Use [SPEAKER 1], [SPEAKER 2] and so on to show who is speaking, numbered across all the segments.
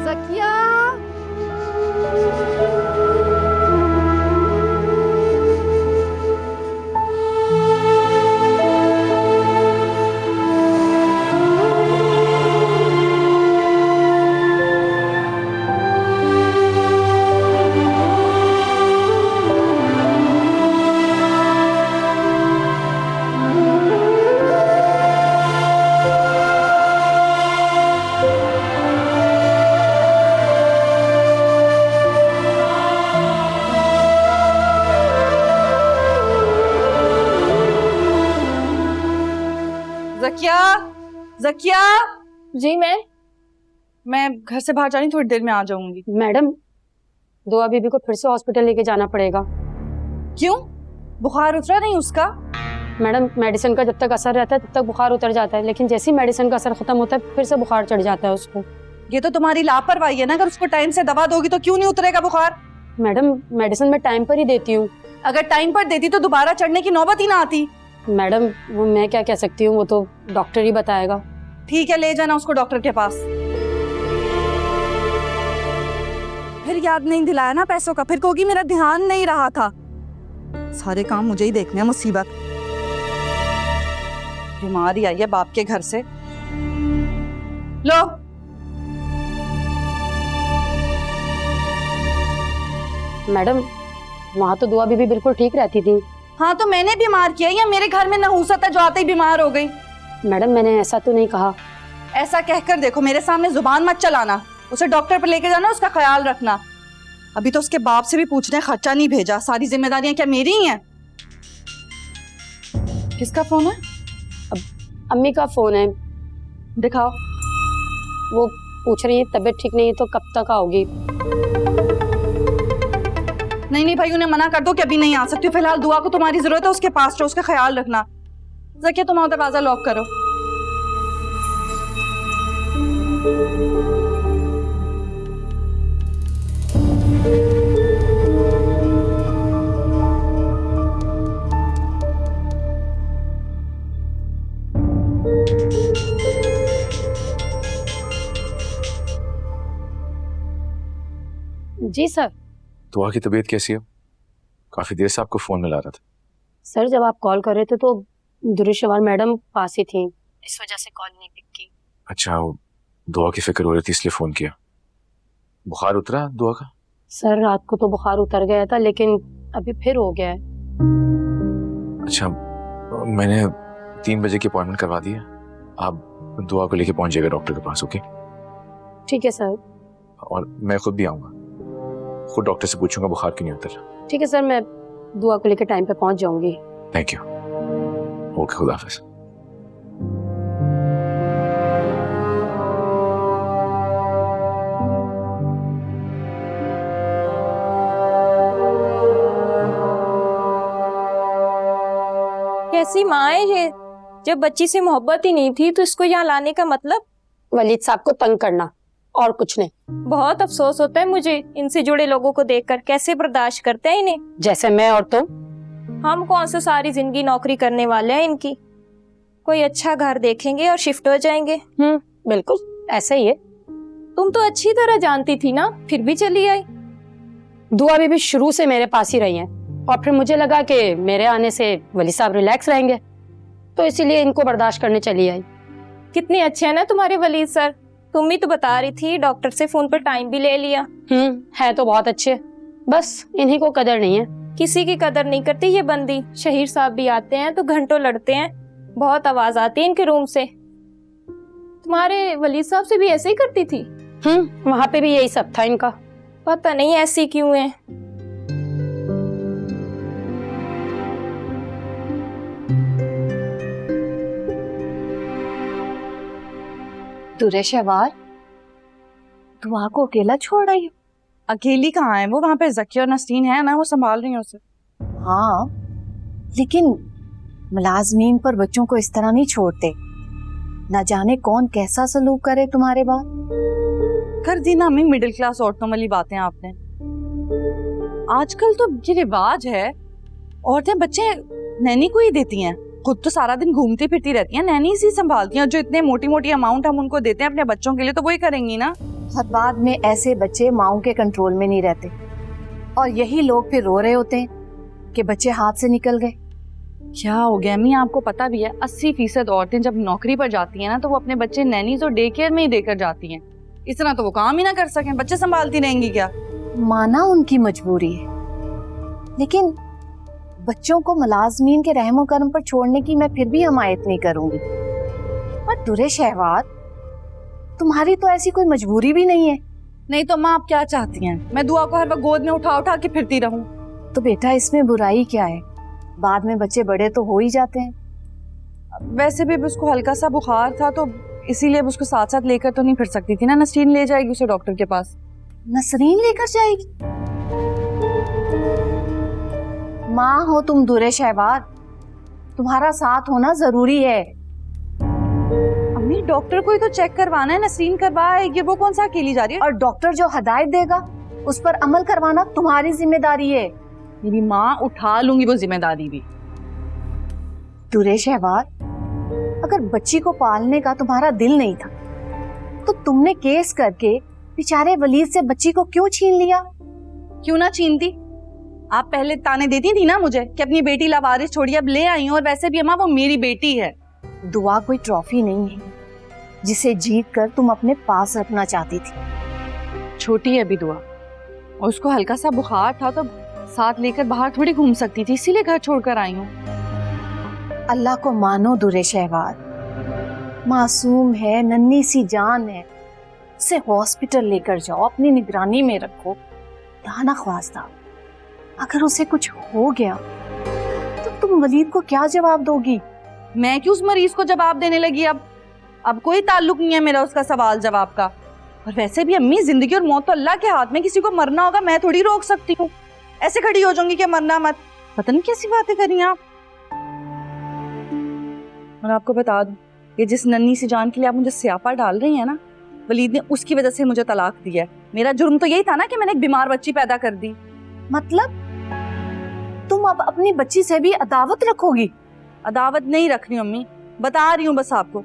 [SPEAKER 1] ज़किया, ज़किया, ज़किया।
[SPEAKER 2] जी
[SPEAKER 1] मैं घर से बाहर जा रही हूँ, थोड़ी देर में आ जाऊंगी।
[SPEAKER 2] मैडम, दुआ बीबी को फिर से हॉस्पिटल लेके जाना पड़ेगा।
[SPEAKER 1] क्यों? बुखार उतरा नहीं उसका?
[SPEAKER 2] मैडम, मेडिसिन का जब तक असर रहता है तब तक बुखार उतर जाता है, लेकिन जैसे ही मेडिसिन का असर खत्म होता है फिर से बुखार चढ़ जाता है उसको।
[SPEAKER 1] ये तो तुम्हारी लापरवाही है ना, अगर उसको टाइम से दवा दोगी तो क्यों नहीं उतरेगा बुखार?
[SPEAKER 2] मैडम, मेडिसिन मैं टाइम पर ही देती हूँ।
[SPEAKER 1] अगर टाइम पर देती तो दोबारा चढ़ने की नौबत ही ना आती।
[SPEAKER 2] मैडम, वो मैं क्या कह सकती हूँ, वो तो डॉक्टर ही बताएगा।
[SPEAKER 1] ठीक है, ले जाना उसको डॉक्टर के पास। फिर याद नहीं दिलाया ना पैसों का, फिर कहोगी मेरा ध्यान नहीं रहा था। सारे काम मुझे ही देखने हैं, मुसीबत। बीमारी आई है बाप के घर से। लो,
[SPEAKER 2] मैडम, वहाँ तो दुआ बीबी बिल्कुल ठीक रहती थी।
[SPEAKER 1] हाँ तो मैंने बीमार किया या मेरे घर में नहूसत है जो आते ही बीमार हो गई?
[SPEAKER 2] मैडम, मैंने ऐसा तो नहीं कहा।
[SPEAKER 1] ऐसा कहकर देखो, मेरे सामने जुबान मत चलाना। उसे डॉक्टर पर लेके जाना, उसका ख्याल रखना। अभी तो उसके बाप से भी पूछने खर्चा नहीं भेजा, सारी जिम्मेदारियां क्या मेरी ही हैं? किसका फोन है?
[SPEAKER 2] अम्मी का फोन है।
[SPEAKER 1] दिखाओ।
[SPEAKER 2] वो पूछ रही है तबीयत ठीक नहीं है तो कब तक आओगी।
[SPEAKER 1] नहीं भाई, उन्हें मना कर दो कि अभी नहीं आ सकती। फिलहाल दुआ को तुम्हारी जरूरत है, उसके पास रहो, उसका ख्याल रखना। ज़किया, तुम आओ, दरवाजा लॉक करो।
[SPEAKER 2] जी सर।
[SPEAKER 3] दुआ की तबीयत कैसी है? काफी देर से आपको फोन मिला रहा था।
[SPEAKER 2] सर, जब आप कॉल कर रहे थे तो दुरुशवार मैडम पास ही थी, इस वजह से कॉल नहीं पिक की।
[SPEAKER 3] अच्छा, वो दुआ की फिक्र हो रही थी इसलिए फोन किया। बुखार उतरा दुआ का?
[SPEAKER 2] सर, रात को तो बुखार उतर गया था लेकिन अभी फिर हो गया है।
[SPEAKER 3] अच्छा, मैंने 3 बजे की अपॉइंटमेंट करवा दी है। आप दुआ को लेके पहुंच जाएगा डॉक्टर के पास, ओके?
[SPEAKER 2] ठीक है सर।
[SPEAKER 3] और मैं खुद भी आऊंगा, खुद डॉक्टर से पूछूंगा बुखार क्यों नहीं उतर।
[SPEAKER 2] ठीक है सर, मैं दुआ को लेकर टाइम पे पहुंच जाऊंगी।
[SPEAKER 3] Thank you. ओके, खुदा हाफिज।
[SPEAKER 4] कैसी माँ है ये? जब बच्ची से मोहब्बत ही नहीं थी तो इसको यहाँ लाने का मतलब?
[SPEAKER 2] वलीद साहब को तंग करना और कुछ नहीं।
[SPEAKER 4] बहुत अफसोस होता है मुझे इनसे जुड़े लोगों को देखकर, कैसे बर्दाश्त करते हैं इन्हें।
[SPEAKER 2] जैसे मैं और तुम।
[SPEAKER 4] हम कौन से सारी जिंदगी नौकरी करने वाले हैं इनकी। कोई अच्छा घर देखेंगे और शिफ्ट हो जाएंगे।
[SPEAKER 2] बिल्कुल ऐसा ही है।
[SPEAKER 4] तुम तो अच्छी तरह जानती थी ना, फिर भी चली आई।
[SPEAKER 2] दुआ भी शुरू से मेरे पास ही रही हैं और फिर मुझे लगा कि मेरे आने से वली साहब रिलैक्स रहेंगे तो इसीलिए इनको बर्दाश्त करने चली आई।
[SPEAKER 4] कितने अच्छे हैं ना तुम्हारे वलीद सर। तुम ही तो बता रही थी डॉक्टर से फोन पर टाइम भी ले लिया।
[SPEAKER 2] है तो बहुत अच्छे, बस इन्हीं को कदर नहीं है।
[SPEAKER 4] किसी की कदर नहीं करती ये बंदी। शहीर साहब भी आते हैं तो घंटों लड़ते हैं, बहुत आवाज आती है इनके रूम से। तुम्हारे वलीद साहब से भी ऐसे ही करती थी?
[SPEAKER 2] वहाँ पे भी यही सब था इनका।
[SPEAKER 4] पता नहीं ऐसी क्यों है।
[SPEAKER 5] तुरे शहवार, दुआ को अकेला छोड़ रही हो?
[SPEAKER 1] अकेली कहाँ है वो? वहाँ पे ज़किया और नसरीन है ना, वो संभाल रही है उसे।
[SPEAKER 5] हाँ, लेकिन मुलाजमीन पर बच्चों को इस तरह नहीं छोड़ते। न जाने कौन कैसा सलूक करे तुम्हारे बाद।
[SPEAKER 1] कर दी ना अम्मी मिडिल क्लास औरतों वाली बातें आपने। आजकल तो ये रिवाज है, औरतें बच्चे नैनी को ही देती हैं, खुद तो सारा दिन घूमती फिरती रहती हैं, नैनी सी संभालती हैं। जो इतने मोटी मोटी अमाउंट हम उनको देते हैं अपने बच्चों के लिए, तो वही करेंगी ना।
[SPEAKER 5] हर बाद में ऐसे बच्चे माओ के कंट्रोल में नहीं रहते, और यही लोग फिर रो रहे होते हैं कि बच्चे हाथ से निकल गए।
[SPEAKER 1] क्या हो गया अम्मी, आपको पता भी है 80% औरतें जब नौकरी पर जाती हैं ना, तो वो अपने बच्चे नैनीज और डे केयर में ही देकर जाती हैं। इतना तो वो काम ही ना कर सकें, बच्चे संभालती रहेंगी क्या?
[SPEAKER 5] माना उनकी मजबूरी है, लेकिन बच्चों को मुलाजमीन के रहमो करम पर छोड़ने की मैं फिर भी हमायत नहीं करूंगी। और दुरे शहवार, तुम्हारी तो ऐसी कोई मजबूरी भी नहीं है।
[SPEAKER 1] नहीं तो माँ आप क्या चाहती हैं, मैं दुआ को हर वक्त गोद में उठा उठा के फिरती रहूं?
[SPEAKER 5] तो बेटा इसमें बुराई क्या है, बाद में बच्चे बड़े तो हो ही जाते हैं।
[SPEAKER 1] वैसे भी उसको हल्का सा बुखार था, तो इसीलिए उसको साथ साथ लेकर तो नहीं फिर सकती थी ना। नसरीन ले जाएगी उसे डॉक्टर के पास।
[SPEAKER 5] नसरीन लेकर जाएगी? माँ हो तुम दुरे शहबार, तुम्हारा साथ होना जरूरी है।
[SPEAKER 1] अम्मी डॉक्टर को ही तो चेक करवाना है, नसरीन करवाएगी, वो कौन सा अकेली जा रही है?
[SPEAKER 5] और डॉक्टर जो हदायत देगा उस पर अमल करवाना तुम्हारी जिम्मेदारी है।
[SPEAKER 1] मेरी माँ उठा लूंगी वो जिम्मेदारी भी।
[SPEAKER 5] दुरे शहबार, अगर बच्ची को पालने का तुम्हारा दिल नहीं था तो तुमने केस करके बेचारे वलीद से बच्ची को क्यों छीन लिया?
[SPEAKER 1] क्यों ना छीनती, आप पहले ताने देती थी ना मुझे कि अपनी बेटी लावारिस छोड़िए, अब ले आई हूँ। और वैसे भी अम्मा वो मेरी बेटी है।
[SPEAKER 5] दुआ कोई ट्रॉफी नहीं है जिसे जीत कर तुम अपने पास रखना चाहती थी।
[SPEAKER 1] छोटी है अभी दुआ, और उसको हल्का सा बुखार था तो साथ लेकर बाहर थोड़ी घूम सकती थी, इसीलिए घर छोड़कर आई हूँ।
[SPEAKER 5] अल्लाह को मानो दुरे शहबार, मासूम है, नन्ही सी जान है, उसे हॉस्पिटल लेकर जाओ, अपनी निगरानी में रखो। दाना ख्वास्ता, अगर उसे कुछ हो गया तो तुम वलीद को क्या जवाब दोगी?
[SPEAKER 1] मैं क्यों उस मरीज को जवाब देने लगी? अब कोई ताल्लुक नहीं है मेरा उसका सवाल जवाब का। और वैसे भी अम्मी, जिंदगी और मौत तो अल्लाह के हाथ में, किसी को मरना होगा मैं थोड़ी रोक सकती हूँ। ऐसे खड़ी हो जाऊंगी कि मरना मत, पता नहीं कैसी बातें करी आप। और आपको बता दूं, ये जिस नन्ही सी जान के लिए आप मुझे स्यापा डाल रही हैं ना, वलीद ने उसकी वजह से मुझे तलाक दिया है। मेरा जुर्म तो यही था ना कि मैंने एक बीमार बच्ची पैदा कर दी।
[SPEAKER 5] मतलब तुम अब अपनी बच्ची से भी अदावत रखोगी?
[SPEAKER 1] अदावत नहीं रख रही अम्मी, बता रही हूँ बस आपको।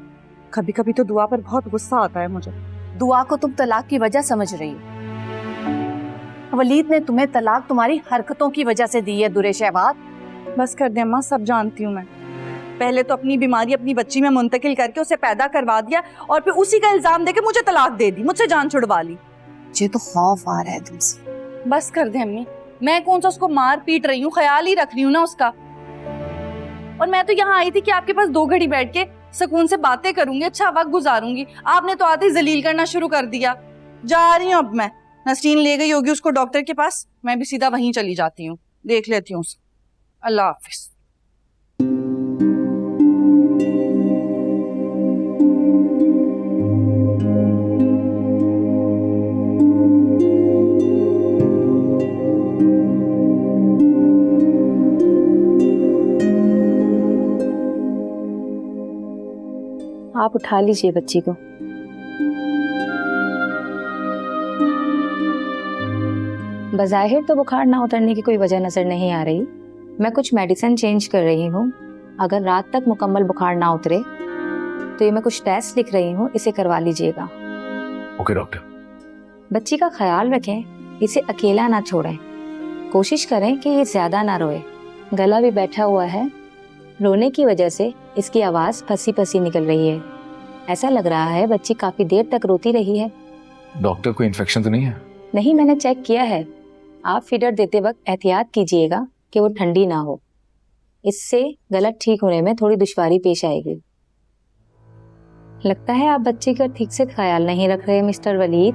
[SPEAKER 1] कभी कभी तो दुआ पर बहुत गुस्सा आता है मुझे।
[SPEAKER 5] दुआ को तुम तलाक की वजह समझ रही हो। वलीद ने तुम्हें तलाक तुम्हारी हरकतों की वजह से दी है दुरे शहबार।
[SPEAKER 1] बस कर दे अम्मा, सब जानती हूँ मैं। पहले तो अपनी बीमारी अपनी बच्ची में मुंतकिल करके उसे पैदा करवा दिया, और फिर उसी का इल्जाम देके मुझे तलाक दे दी, मुझसे जान छुड़वा ली।
[SPEAKER 5] मुझे तो खौफ आ रहा है तुमसे।
[SPEAKER 1] बस कर दे अम्मी, मैं कौन सा उसको मार पीट रही हूँ, ख्याल ही रख रही हूँ ना उसका। और मैं तो यहाँ आई थी कि आपके पास 2 घड़ी बैठ के सुकून से बातें करूंगी, अच्छा वक्त गुजारूंगी। आपने तो आते ही जलील करना शुरू कर दिया। जा रही हूँ अब मैं, नसरीन ले गई होगी उसको डॉक्टर के पास, मैं भी सीधा वहीं चली जाती हूँ, देख लेती हूँ उसे। अल्लाह हाफिज।
[SPEAKER 2] आप उठा लीजिए बच्ची को। बज़ाहिर तो बुखार ना उतरने की कोई वजह नजर नहीं आ रही। मैं कुछ मेडिसिन चेंज कर रही हूँ। अगर रात तक मुकम्मल बुखार ना उतरे तो ये मैं कुछ टेस्ट लिख रही हूँ, इसे करवा लीजिएगा।
[SPEAKER 3] Okay doctor.
[SPEAKER 2] बच्ची का ख्याल रखें, इसे अकेला ना छोड़ें। कोशिश करें कि ये ज्यादा ना रोए। गला भी बैठा हुआ है, रोने की वजह से इसकी आवाज फंसी फंसी निकल रही है। ऐसा लग रहा है बच्ची काफी देर तक रोती रही है।
[SPEAKER 3] डॉक्टर, कोई इन्फेक्शन तो नहीं है?
[SPEAKER 2] नहीं, मैंने चेक किया है। आप फीडर देते वक्त एहतियात कीजिएगा कि वो ठंडी ना हो, इससे गला ठीक होने में थोड़ी दुश्वारी पेश आएगी। लगता है आप बच्ची का ठीक से ख्याल नहीं रख रहे मिस्टर वलीद,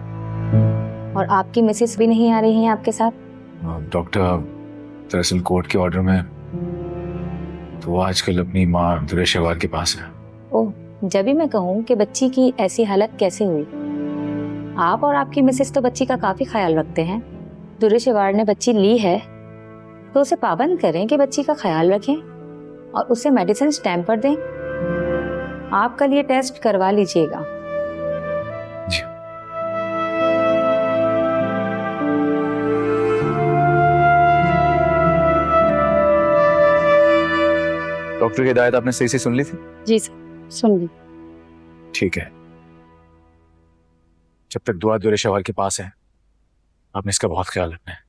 [SPEAKER 2] और आपकी मिसेस भी नहीं आ रही हैं आपके साथ।
[SPEAKER 3] डॉक्टर, दरअसल कोर्ट के ऑर्डर में तो वो आजकल अपनी माँ दुरे शहबार के पास है।
[SPEAKER 2] ओह, जब भी मैं कहूँ कि बच्ची की ऐसी हालत कैसे हुई। आप और आपकी मिसेस तो बच्ची का काफी ख्याल रखते हैं। दुरे शहबार ने बच्ची ली है तो उसे पाबंद करें कि बच्ची का ख्याल रखें और उसे मेडिसिन टाइम पर दें। आप कल ये टेस्ट करवा लीजिएगा।
[SPEAKER 3] जी। डॉक्टर की हिदायत आपने सही से सुन ली थी?
[SPEAKER 2] जी सर, सुन ली।
[SPEAKER 3] ठीक है, जब तक दुआ दुरे शवाल के पास है आपने इसका बहुत ख्याल रखना है।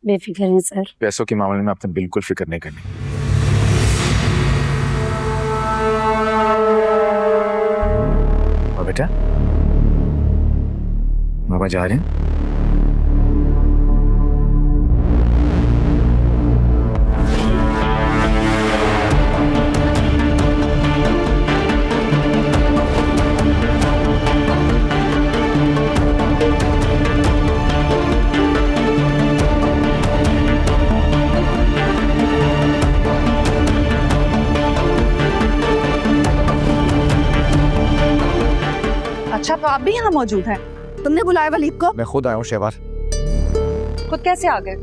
[SPEAKER 2] बेफिक्र हैं सर।
[SPEAKER 3] पैसों के मामले में आपने बिल्कुल फिक्र नहीं करनी। और बेटा बाबा जा रहे हैं।
[SPEAKER 1] अच्छा, तो आप भी यहाँ मौजूद हैं? तुमने बुलाया वलीद को?
[SPEAKER 3] मैं खुद आया हूँ शहबाज।
[SPEAKER 1] खुद कैसे आ गए?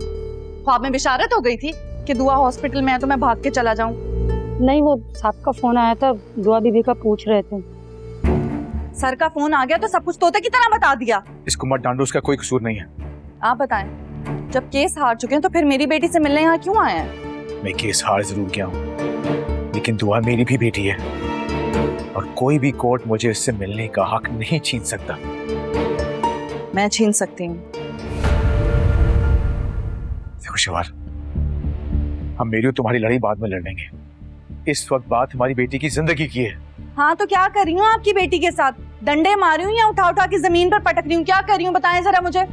[SPEAKER 1] ख्वाब में बिशारत हो गई थी कि दुआ हॉस्पिटल में है तो मैं भाग के चला जाऊं?
[SPEAKER 2] नहीं, वो साहब का फोन आया था, दुआ बीबी का पूछ रहे थे।
[SPEAKER 1] सर का फोन आ गया तो सब कुछ तोते की तरह बता दिया।
[SPEAKER 3] इसको मत डांटो, उसका कोई कसूर नहीं है।
[SPEAKER 1] आप बताएं, जब केस हार चुके हैं तो फिर मेरी बेटी से मिलने यहाँ क्यों आए हैं?
[SPEAKER 3] मैं केस हार जरूर गया हूँ, लेकिन दुआ मेरी भी बेटी है और कोई भी कोर्ट मुझे उससे मिलने का हक नहीं छीन सकता।
[SPEAKER 1] मैं छीन सकती हूँ।
[SPEAKER 3] देखो शिवार, हम मेरी और तुम्हारी लड़ाई बाद में लड़ेंगे। इस वक्त बात हमारी बेटी की जिंदगी की है।
[SPEAKER 1] हाँ तो क्या कर रही हूँ आपकी बेटी के साथ? डंडे मारी हूँ या उठा उठा के जमीन पर पटक रही हूँ? क्या कर रही हूँ बताएं जरा मुझे।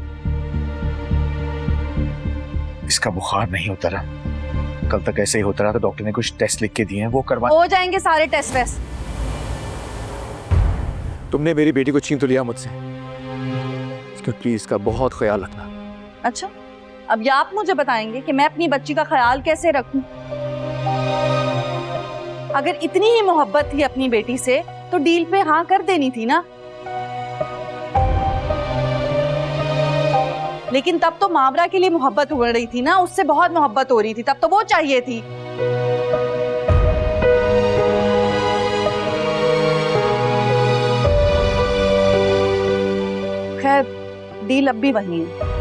[SPEAKER 3] इसका बुखार नहीं उतरा, कल तक ऐसे ही होता रहा तो डॉक्टर ने कुछ टेस्ट लिख के दिए हैं, वो करवा।
[SPEAKER 1] हो जाएंगे सारे टेस्ट वेस्ट।
[SPEAKER 3] तुमने मेरी बेटी को छीन तो लिया मुझसे, इसका प्लीज इसका बहुत ख्याल रखना।
[SPEAKER 1] अच्छा, अब ये आप मुझे बताएंगे कि मैं अपनी बच्ची का ख्याल कैसे रखूं? अगर इतनी ही मोहब्बत थी अपनी बेटी से तो डील पे हाँ कर देनी थी ना। लेकिन तब तो मावरा के लिए मोहब्बत हो रही थी ना, उससे बहुत मोहब्बत हो रही थी, तब तो वो चाहिए थी। खैर, डील अब भी वही है।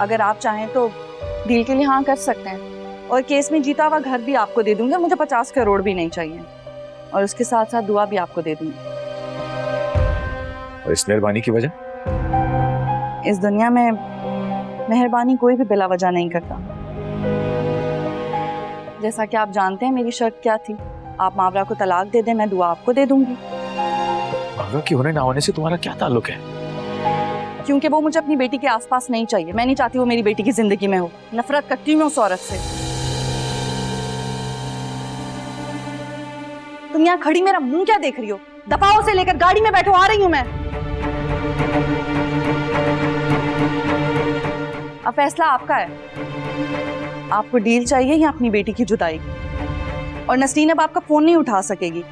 [SPEAKER 1] अगर आप चाहें तो डील के लिए हाँ कर सकते हैं और केस में जीता हुआ घर भी आपको दे दूंगा। मुझे 50 करोड़ भी नहीं चाहिए और उसके साथ साथ दुआ भी आपको दे दूंगी।
[SPEAKER 3] और इस मेहरबानी की वजह?
[SPEAKER 1] इस दुनिया में मेहरबानी कोई भी बिला वजह नहीं करता। जैसा कि आप जानते हैं मेरी शर्त क्या थी। आप मावरा को तलाक दे दें, मैं दुआ आपको दे दूंगी।
[SPEAKER 3] मावरा के होने ना होने से तुम्हारा क्या ताल्लुक है?
[SPEAKER 1] क्योंकि वो मुझे अपनी बेटी के आसपास नहीं चाहिए। मैं नहीं चाहती वो मेरी बेटी की जिंदगी में हो। नफरत करती हूँ मैं उस औरत से। तुम यहाँ खड़ी मेरा मुंह क्या देख रही हो? दफाओं से लेकर गाड़ी में बैठो, आ रही हूँ मैं। अब फैसला आपका है। आपको डील चाहिए या अपनी बेटी की जुदाई? और नसरीन अब आपका फोन नहीं उठा सकेगी।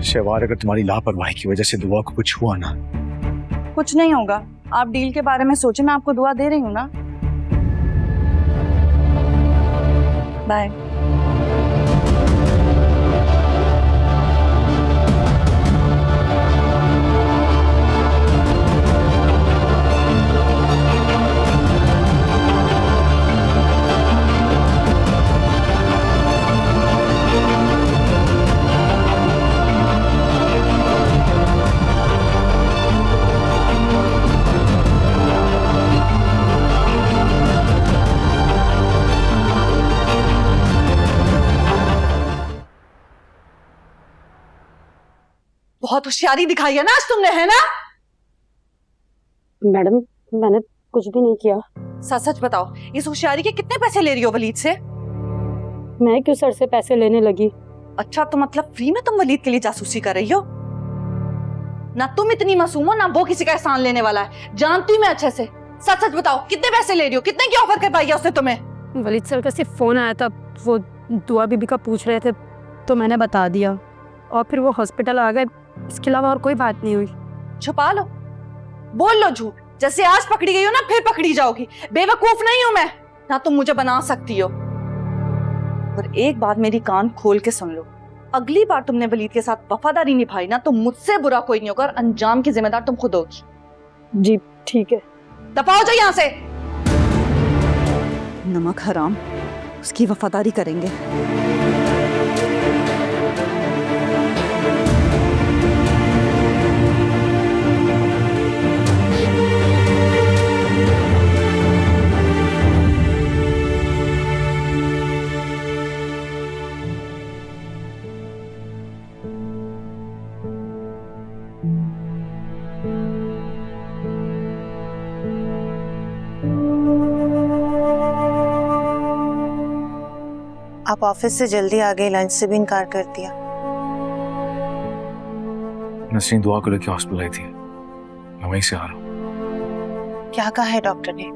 [SPEAKER 3] शहवार, अगर तुम्हारी लापरवाही की वजह से दुआ को कुछ हुआ ना?
[SPEAKER 1] कुछ नहीं होगा। आप डील के बारे में सोचें, मैं आपको दुआ दे रही हूँ ना। बाय। बहुत होशियारी दिखाई है ना आज तुमने, है ना?
[SPEAKER 2] मैडम, मैंने कुछ भी नहीं किया।
[SPEAKER 1] सच सच बताओ, इस होशियारी के कितने पैसे ले रही हो वलीद से?
[SPEAKER 2] मैं क्यों सर से पैसे लेने लगी?
[SPEAKER 1] अच्छा, तो मतलब फ्री में तुम वलीद के लिए जासूसी कर रही हो? ना तुम इतनी मासूम हो, ना वो किसी का एहसान लेने वाला है। जानती हूँ मैं अच्छे से। सच सच बताओ, कितने पैसे ले रही हो? कितने की ऑफर कर पाई है उसने तुम्हें?
[SPEAKER 6] वलीद सर का सिर्फ फोन आया था, वो दुआ बीबी का पूछ रहे थे तो मैंने बता दिया और फिर वो हॉस्पिटल आ गए। इसके अलावा और कोई बात नहीं हुई।
[SPEAKER 1] छुपा लो, बोल लो झूठ। जैसे आज पकड़ी गई हो ना, फिर पकड़ी जाओगी। बेवकूफ नहीं हूं मैं, ना तुम मुझे बना सकती हो। पर एक बात मेरी कान खोल के सुन लो, अगली बार तुमने वलीद के साथ वफादारी निभाई ना तो मुझसे बुरा कोई नहीं होगा और अंजाम की जिम्मेदार तुम खुद होगी।
[SPEAKER 6] जी ठीक है।
[SPEAKER 1] दफा हो जाओ यहाँ से। नमक हराम,
[SPEAKER 6] उसकी वफादारी करेंगे।
[SPEAKER 7] आप ऑफिस से जल्दी आ गए, लंच से भी इनकार कर दिया।
[SPEAKER 3] नसरीन दुआ को लेकर हॉस्पिटल आई थी, मैं वहीं से आ रहा हूँ।
[SPEAKER 7] क्या कहा है डॉक्टर ने?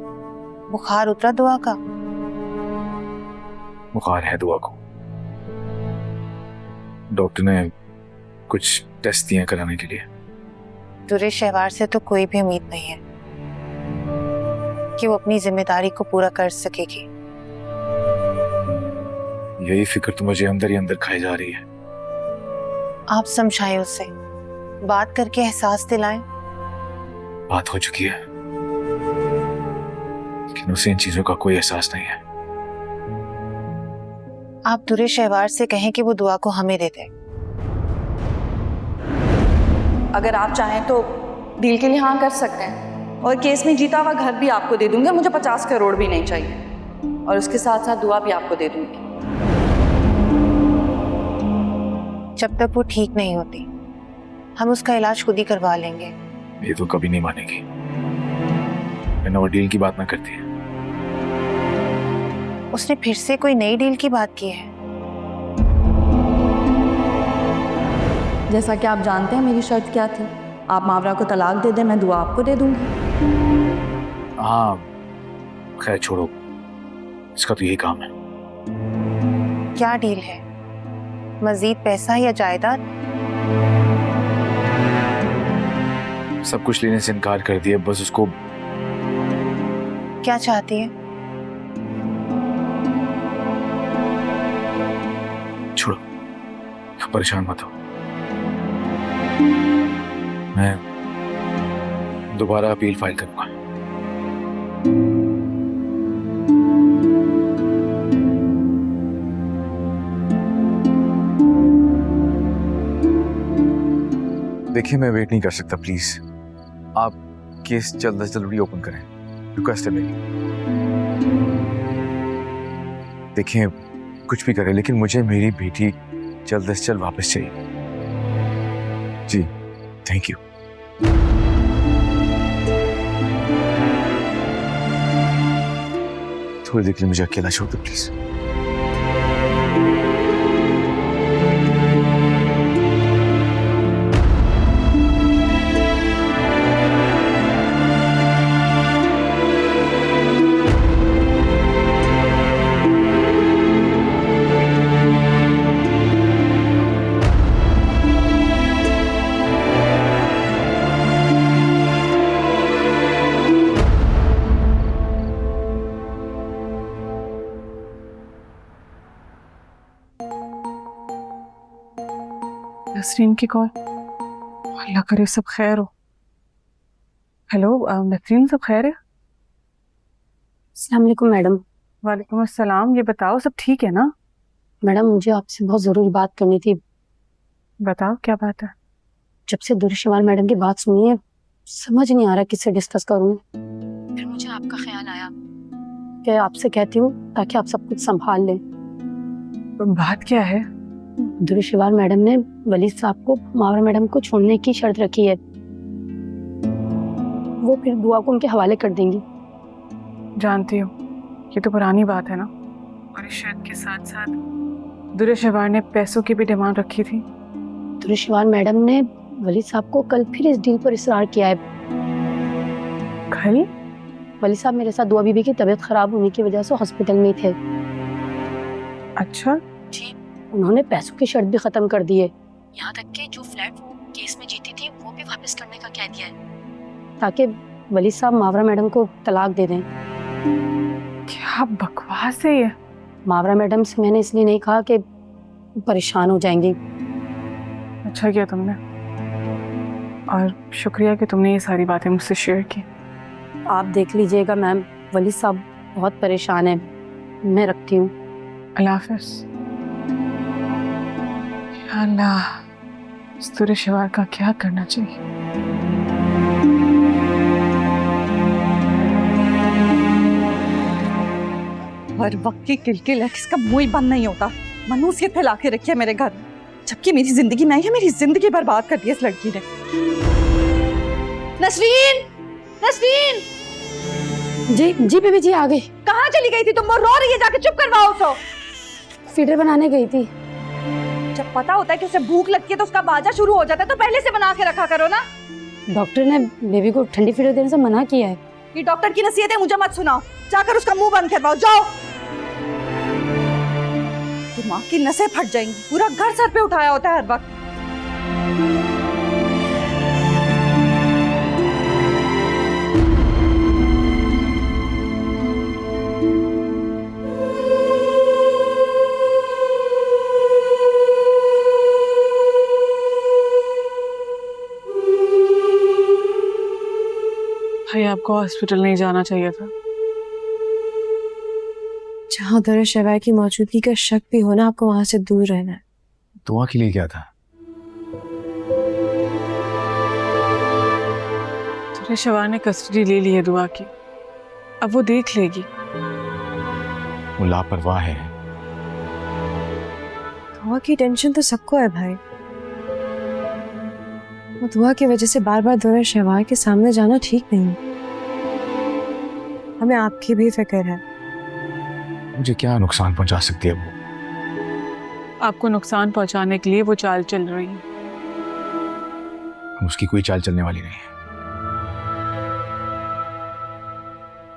[SPEAKER 7] बुखार उतरा दुआ का?
[SPEAKER 3] बुखार है दुआ को। डॉक्टर ने कुछ टेस्ट दिए कराने के लिए।
[SPEAKER 7] दुरे शहवार से तो कोई भी उम्मीद नहीं है कि वो अपनी जिम्मेदारी को पूरा कर सकेगी।
[SPEAKER 3] यही फिक्र तो मुझे अंदर ही अंदर खाई जा रही है।
[SPEAKER 7] आप समझाएं उसे, बात करके एहसास दिलाएं।
[SPEAKER 3] बात हो चुकी है, लेकिन उसे इन चीजों का कोई एहसास नहीं है।
[SPEAKER 7] आप दुरे शहवार से कहें कि वो दुआ को हमें दे दे।
[SPEAKER 1] अगर आप चाहें तो डील के लिए हाँ कर सकते हैं, और केस में जीता हुआ घर भी आपको दे दूंगी। मुझे 50 करोड़ भी नहीं चाहिए, और उसके साथ साथ दुआ भी आपको दे दूंगी।
[SPEAKER 7] जब तक वो ठीक नहीं होती हम उसका इलाज खुद ही करवा लेंगे।
[SPEAKER 3] ये तो कभी नहीं मानेगी, मैंने वो डील की बात ना करती है।
[SPEAKER 7] उसने फिर से कोई नई डील की बात की है।
[SPEAKER 1] जैसा कि आप जानते हैं मेरी शर्त क्या थी, आप मावरा को तलाक दे दें, मैं दुआ आपको दे दूंगी।
[SPEAKER 3] हाँ खैर छोड़ो, इसका तो यही काम है।
[SPEAKER 7] क्या डील है? मजीद पैसा या जायदाद?
[SPEAKER 3] सब कुछ लेने से इनकार कर दिया, बस उसको।
[SPEAKER 7] क्या चाहती है?
[SPEAKER 3] छोड़ो, परेशान मत हो। मैं दोबारा अपील फाइल करूंगा। देखिए मैं वेट नहीं कर सकता, प्लीज आप केस जल्द से जल्द रीओपन करें, रिक्वेस्ट है मेरी। देखिए कुछ भी करें, लेकिन मुझे मेरी बेटी जल्द से जल्द वापस चाहिए। जी थैंक यू। थोड़ी देर के लिए मुझे अकेला छोड़ दो प्लीज।
[SPEAKER 8] नसरीन की कॉल, अल्लाह करे सब खैर हो। हेलो नसरीन, सब खैर है?
[SPEAKER 2] अस्सलाम वालेकुम मैडम।
[SPEAKER 8] वालेकुम अस्सलाम। ये बताओ सब ठीक है ना?
[SPEAKER 2] मैडम मुझे आपसे बहुत ज़रूरी बात करनी थी।
[SPEAKER 8] बताओ क्या बात है?
[SPEAKER 2] जब से दुरुशवार मैडम की बात सुनी है समझ नहीं आ रहा किससे डिस्कस करूं। फिर मुझे आपका ख्याल आया कि आपसे कहती हूँ ताकि आप सब कुछ संभाल लें।
[SPEAKER 8] बात क्या है?
[SPEAKER 2] दुरुशवार मैडम ने वली साहब को मावरा मैडम को छोड़ने की शर्त रखी है। वो फिर दुआ को उनके हवाले कर देंगी।
[SPEAKER 8] जानती हो ये तो पुरानी बात है ना, और इस शर्त के साथ साथ दुरे शहवार ने पैसों की भी डिमांड रखी थी।
[SPEAKER 2] दुरुशवार मैडम ने वली साहब को कल फिर इस डील पर इसरार किया है।
[SPEAKER 8] कल?
[SPEAKER 2] वली साहब मेरे साथ दुआ बीबी की तबीयत खराब होने की वजह से हॉस्पिटल में थे।
[SPEAKER 8] अच्छा
[SPEAKER 2] जी, उन्होंने पैसों की शर्त भी खत्म कर दी है। यहाँ तक कि जो फ्लैट वो केस में जीती थी वो भी वापस करने का कह दिया है, ताकि वली साहब मावरा मैडम को तलाक दे दें।
[SPEAKER 8] क्या बकवास है ये?
[SPEAKER 2] मावरा मैडम से मैंने इसलिए नहीं कहा कि परेशान हो जाएंगी।
[SPEAKER 8] अच्छा किया तुमने, और शुक्रिया कि तुमने ये सारी बातें मुझसे शेयर की।
[SPEAKER 2] आप देख लीजिएगा मैम, वली साहब बहुत परेशान है। मैं रखती हूँ।
[SPEAKER 8] अल्लाह हाफ़िज़। या अल्लाह, इस दुरे शेवार का क्या करना चाहिए?
[SPEAKER 1] हर वक्त की किलकिल है, किसका मुंह ही बंद नहीं होता। मनूसियत फैला के रखी है मेरे घर, जबकि मेरी जिंदगी में आई है, मेरी जिंदगी बर्बाद कर दी है इस लड़की ने। नसरीन, नसरीन,
[SPEAKER 6] जी जी बीबी जी आ गई।
[SPEAKER 1] कहाँ चली गई थी तुम? वो रो रही है, जाके चुप करवाओ उसको।
[SPEAKER 6] फीडर बनाने गई थी।
[SPEAKER 1] जब पता होता है कि उसे भूख लगती है तो उसका बाजा शुरू हो जाता है, तो पहले से बना के रखा करो ना।
[SPEAKER 6] डॉक्टर ने बेबी को ठंडी फीडर देने से मना किया है।
[SPEAKER 1] ये डॉक्टर की नसीहतें मुझे मत सुनाओ, जाकर उसका मुंह बंद करवाओ, जाओ। दिमाग की नसें फट जाएंगी, पूरा घर सर पे उठाया होता है हर वक्त।
[SPEAKER 8] भाई आपको हॉस्पिटल नहीं जाना चाहिए था।
[SPEAKER 9] जहाँ दुरे शेवार की मौजूदगी का शक भी हो ना, आपको वहां से दूर रहना है।
[SPEAKER 3] दुआ के लिए क्या था?
[SPEAKER 8] दुरे शेवार ने कस्टडी ले ली है दुआ की, अब वो देख लेगी।
[SPEAKER 3] वो लापरवाह है।
[SPEAKER 9] दुआ की टेंशन तो सबको है भाई। वो दुआ की वजह से बार बार दुरे शेवार के सामने जाना ठीक नहीं। हमें आपकी भी फिक्र है।
[SPEAKER 3] मुझे क्या नुकसान पहुंचा सकती है वो?
[SPEAKER 8] आपको नुकसान पहुंचाने के लिए वो चाल चल रही है।
[SPEAKER 3] उसकी कोई चाल चलने वाली नहीं है।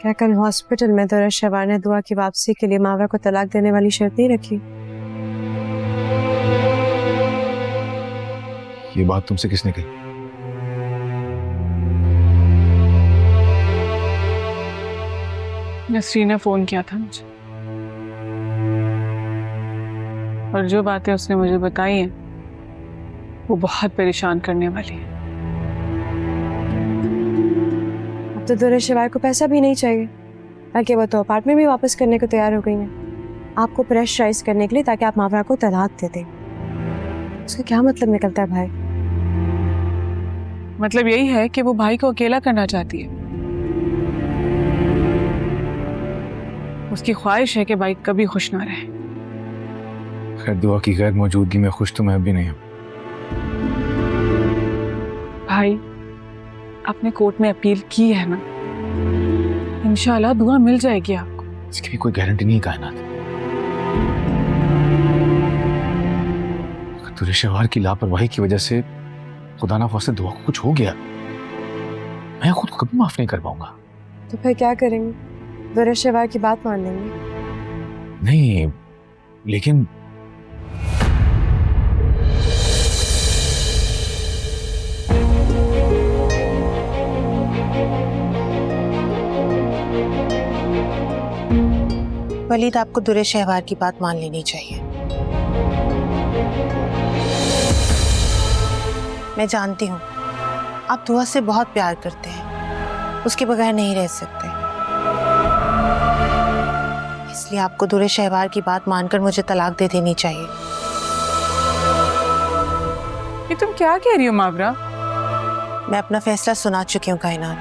[SPEAKER 9] क्या कल हॉस्पिटल में दुरे शेवार ने दुआ की वापसी के लिए मावरा को तलाक देने वाली शर्त नहीं रखी?
[SPEAKER 3] ये बात तुमसे किसने कही?
[SPEAKER 8] नसरीन ने फोन किया था मुझे, और जो बातें उसने मुझे बताई हैं वो बहुत परेशान करने वाली है।
[SPEAKER 9] अब तो दुरे शेवार को पैसा भी नहीं चाहिए, बल्कि वो तो अपार्टमेंट भी वापस करने को तैयार हो गई है आपको प्रेशराइज करने के लिए, ताकि आप मावरा को तलाक दे दें। उसका क्या मतलब निकलता है भाई?
[SPEAKER 8] मतलब यही है कि वो भाई को अकेला करना चाहती है। उसकी ख्वाहिश है कि भाई कभी खुश ना रहे।
[SPEAKER 3] खैर, दुआ की गैर मौजूदगी में खुश तो मैं भी नहीं हूं।
[SPEAKER 8] भाई, आपने कोर्ट में अपील की है ना, इंशाल्लाह दुआ मिल जाएगी आपको।
[SPEAKER 3] इसकी भी कोई गारंटी नहीं कायनात। दुरे शेवार की लापरवाही की वजह से खुदा ना खास्ते दुआ को कुछ हो गया, मैं खुद को कभी माफ नहीं कर पाऊंगा।
[SPEAKER 9] तो फिर क्या करेंगे? दुरे शेवार की बात मान लेंगे?
[SPEAKER 3] नहीं, लेकिन
[SPEAKER 7] वलीद, आपको दुरे शेवार की बात मान लेनी चाहिए। मैं जानती हूँ आप दुआ से बहुत प्यार करते हैं, उसके बगैर नहीं रह सकते, इसलिए आपको दुरे शेवार की बात मानकर मुझे तलाक दे देनी चाहिए।
[SPEAKER 8] ये तुम क्या कह रही हो मावरा?
[SPEAKER 7] मैं अपना फैसला सुना चुकी हूँ कायनात।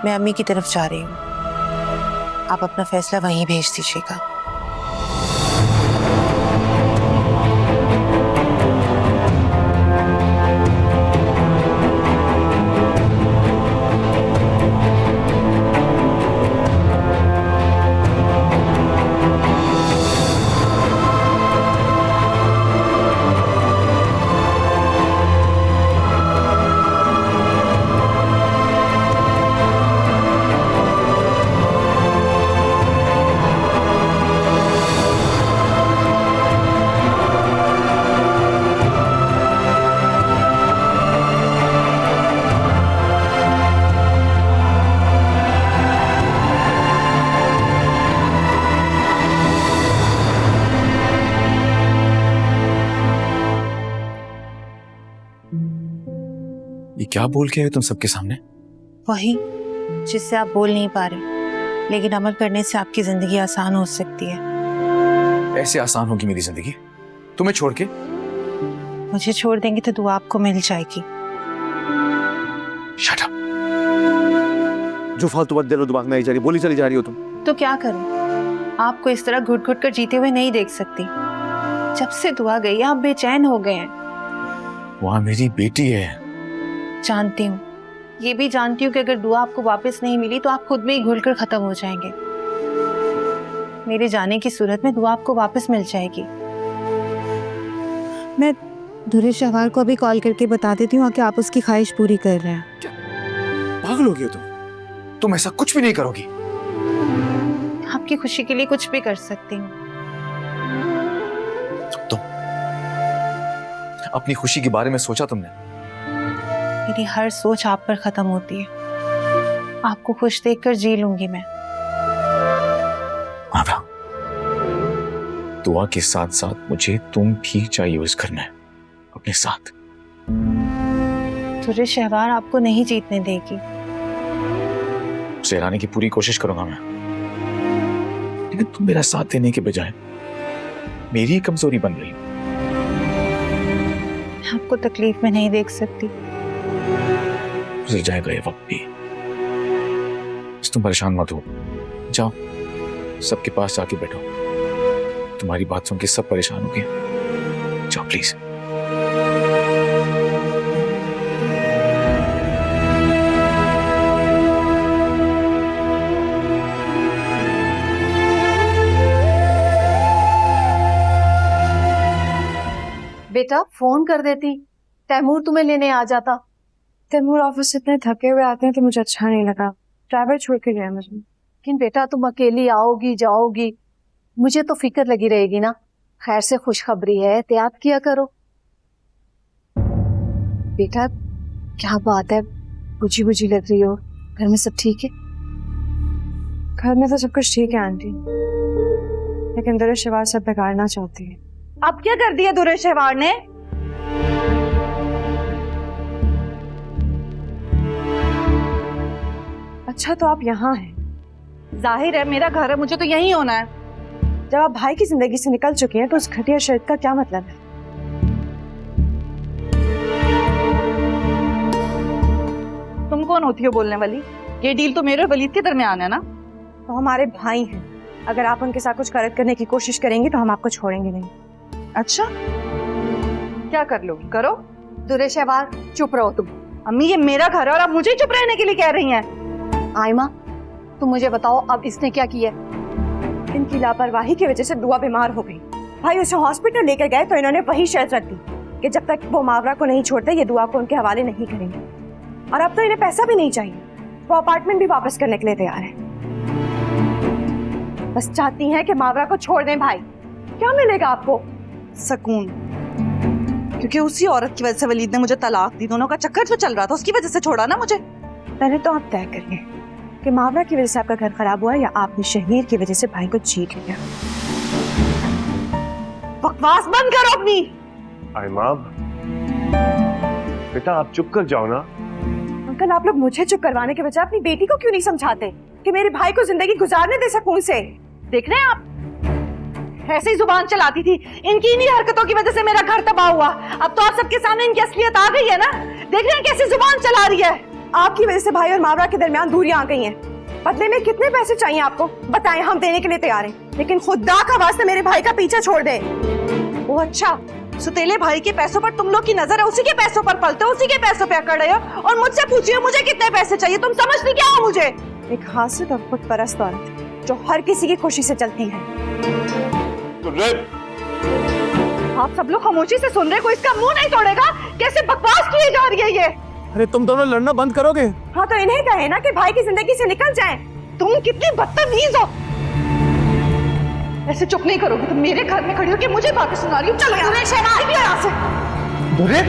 [SPEAKER 7] मैं अम्मी की तरफ जा रही हूँ, आप अपना फैसला वहीं भेज दीजिएगा।
[SPEAKER 3] ये क्या बोल के आए तुम सबके सामने?
[SPEAKER 7] वही जिससे आप बोल नहीं पा रहे, लेकिन अमल करने से आपकी जिंदगी आसान हो सकती है।
[SPEAKER 3] ऐसे आसान होगी मेरी जिंदगी तुम्हें छोड़ के?
[SPEAKER 7] मुझे छोड़ देंगे तो दुआ आपको मिल जाएगी।
[SPEAKER 3] Shut up. जो फालतू बात दिलो दिमाग में आई जा रही, बोली चली जा रही हो तुम।
[SPEAKER 7] तो क्या करूं? आपको इस तरह घुट घुट कर जीते हुए नहीं देख सकती। जब से दुआ गई आप बेचैन हो गए हैं।
[SPEAKER 3] वहाँ मेरी बेटी है।
[SPEAKER 7] जानती हूँ, ये भी जानती हूँ कि अगर दुआ आपको वापस नहीं मिली तो आप खुद में ही घुलकर खत्म हो जाएंगे। मेरे जाने की सूरत में दुआ आपको वापस मिल जाएगी।
[SPEAKER 9] मैं दुरे शहवार को अभी कॉल करके बता देती हूँ कि आप उसकी ख्वाहिश पूरी कर रहे हैं।
[SPEAKER 3] पागल हो गई हो तुम ऐसा कुछ भी नहीं करोगी।
[SPEAKER 7] आपकी खुशी के लिए कुछ भी कर सकती हूँ।
[SPEAKER 3] तुम अपनी खुशी के बारे में सोचा तुमने?
[SPEAKER 7] मेरी हर सोच आप पर खत्म होती है। आपको खुश देखकर जी लूंगी मैं।
[SPEAKER 3] आभा, दुआ के साथ साथ मुझे तुम भी चाहिए यूज करना है अपने साथ।
[SPEAKER 7] तुझे शहवार आपको नहीं जीतने देगी।
[SPEAKER 3] उसे हराने की पूरी कोशिश करूंगा मैं, लेकिन तुम मेरा साथ देने के बजाय मेरी कमजोरी बन रही हो।
[SPEAKER 7] आपको तकलीफ में नहीं देख सकती।
[SPEAKER 3] गुजर जाएगा ये वक्त भी। बस तुम परेशान मत हो, जाओ सबके पास जाके बैठो। तुम्हारी बात सुन के सब परेशान हो गए। जाओ प्लीज।
[SPEAKER 5] बेटा फोन कर देती, तैमूर तुम्हें लेने आ जाता।
[SPEAKER 9] तैमूर ऑफिस से इतने थके हुए आते हैं तो मुझे अच्छा नहीं लगा। ड्राइवर छोड़ के गया मुझे।
[SPEAKER 5] लेकिन बेटा तुम अकेली आओगी जाओगी, मुझे तो फिक्र लगी रहेगी ना। खैर से खुशखबरी है, एहतियात किया करो। बेटा क्या बात है, बुझी बुझी लग रही हो। घर में सब ठीक है?
[SPEAKER 9] घर में तो सब कुछ ठीक है आंटी, लेकिन दुरे शहवार सब बिगाड़ना चाहती है।
[SPEAKER 1] अब क्या कर दिया दुरे शहवार ने?
[SPEAKER 9] अच्छा तो आप यहाँ हैं?
[SPEAKER 1] जाहिर है मेरा घर है, मुझे तो यहीं होना है।
[SPEAKER 9] जब आप भाई की जिंदगी से निकल चुके हैं तो उस घटिया शर्त का क्या मतलब है?
[SPEAKER 1] तुम कौन होती हो बोलने वाली? ये डील तो मेरे और वलीद के दरमियान है ना।
[SPEAKER 9] तो हमारे भाई हैं, अगर आप उनके साथ कुछ गलत करने की कोशिश करेंगे तो हम आपको छोड़ेंगे नहीं।
[SPEAKER 1] अच्छा क्या कर लोगी करो।
[SPEAKER 5] दुरे शहवार चुप रहो तुम।
[SPEAKER 1] अम्मी ये मेरा घर है और आप मुझे ही चुप रहने के लिए कह रही हैं।
[SPEAKER 5] आयमा तुम मुझे बताओ अब इसने क्या किया?
[SPEAKER 9] इनकी लापरवाही की वजह से दुआ बीमार हो गई। भाई उसे हॉस्पिटल लेकर गए तो इन्होंने वही शर्त रख दी कि जब तक वो मावरा को नहीं छोड़ते ये दुआ को उनके हवाले नहीं करेंगे। और अब तो इन्हें पैसा भी नहीं चाहिए, वो अपार्टमेंट भी वापस करने के लिए तैयार है। बस चाहती हैं कि मावरा को छोड़ दें। भाई क्या मिलेगा आपको?
[SPEAKER 1] सुकून, क्योंकि उसी औरत की वजह से वलीद ने मुझे तलाक दी। दोनों का चक्कर जो चल रहा था उसकी वजह से छोड़ा ना मुझे।
[SPEAKER 9] पहले तो आप तय करिए कि मावरा की वजह से आपका घर खराब हुआ या आपने शहीर की वजह से भाई को जीत लिया।
[SPEAKER 1] बकवास बंद करो अपनी।
[SPEAKER 10] आयमा बेटा आप चुप कर जाओ ना।
[SPEAKER 9] अंकल आप लोग मुझे चुप करवाने के बजाय अपनी बेटी को क्यों नहीं समझाते कि मेरे भाई को जिंदगी गुजारने दे सुकून से?
[SPEAKER 1] देख रहे हैं आप, ऐसे ही जुबान चलाती थी। इनकी इन्हीं हरकतों की वजह से मेरा घर तबाह हुआ। अब तो आप सबके सामने इनकी असलियत आ गई है ना। देख रहे हैं कैसे जुबान चला रही है।
[SPEAKER 9] आपकी वजह से भाई और मावरा के दरमियान दूरियां आ गई हैं। बदले में कितने पैसे चाहिए आपको बताएं, हम देने के लिए तैयार हैं, लेकिन खुदा का वास्ते मेरे भाई का पीछा छोड़ दे।
[SPEAKER 1] वो अच्छा, सुतेले भाई के पैसों पर तुम लोग की नजर है, उसी के पैसों पर पलते हो, उसी के पैसों पे अकड़ रहे हो और मुझसे पूछिए मुझे कितने पैसे चाहिए। तुम समझती क्या हो मुझे?
[SPEAKER 9] एक हासिल और खुद परस्त औरत जो हर किसी की खुशी से चलती है।
[SPEAKER 1] आप सब लोग खामोशी से सुन रहे, कोई इसका मुंह नहीं तोड़ेगा। कैसे बकवास किए जा रही है ये।
[SPEAKER 3] अरे तुम दोनों लड़ना बंद करोगे?
[SPEAKER 9] हाँ तो इन्हें कहे ना कि भाई की जिंदगी से निकल जाएं।
[SPEAKER 1] तुम कितनी बदतमीज हो। ऐसे चुप नहीं करोगे तुम। मेरे घर में खड़ी हो के मुझे बातें सुना रही हो। चलो यहाँ से।
[SPEAKER 3] दुरे